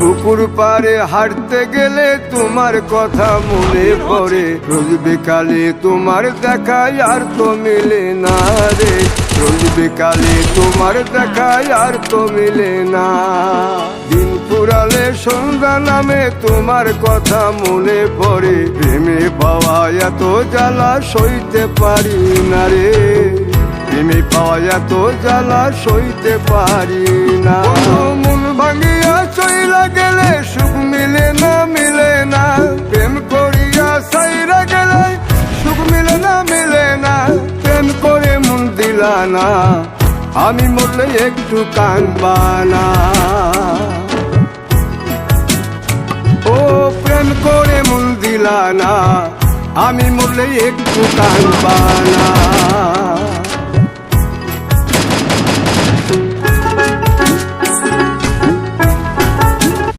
পুকুর পাড়ে হাঁটতে গেলে তোমার কথা মনে পড়ে, রোজ বিকালে তোমার দেখায় আর তো মিলে না রে, রোজ বিকালে তোমার দেখায় আর তো মিলে না। দিন ফুরালে সন্ধ্যা নামে তোমার কথা মনে পড়ে, প্রেমে পাওয়া এত জ্বালা সইতে পারি না রে, প্রেমে পাওয়া এত জ্বালা সইতে পারি না। মন ভাঙিয়া চইলা গেলে সুখ মিলে না, মিলে না, প্রেম করিয়া সাইরা গেলে সুখ মিলে না, মিলে না, প্রেম করে মন দিলা না, আমি মরলে একটু কাঁদবা না। ও প্রেম করে মন দিলা না, আমি মরলে একটু কাঁদবা না।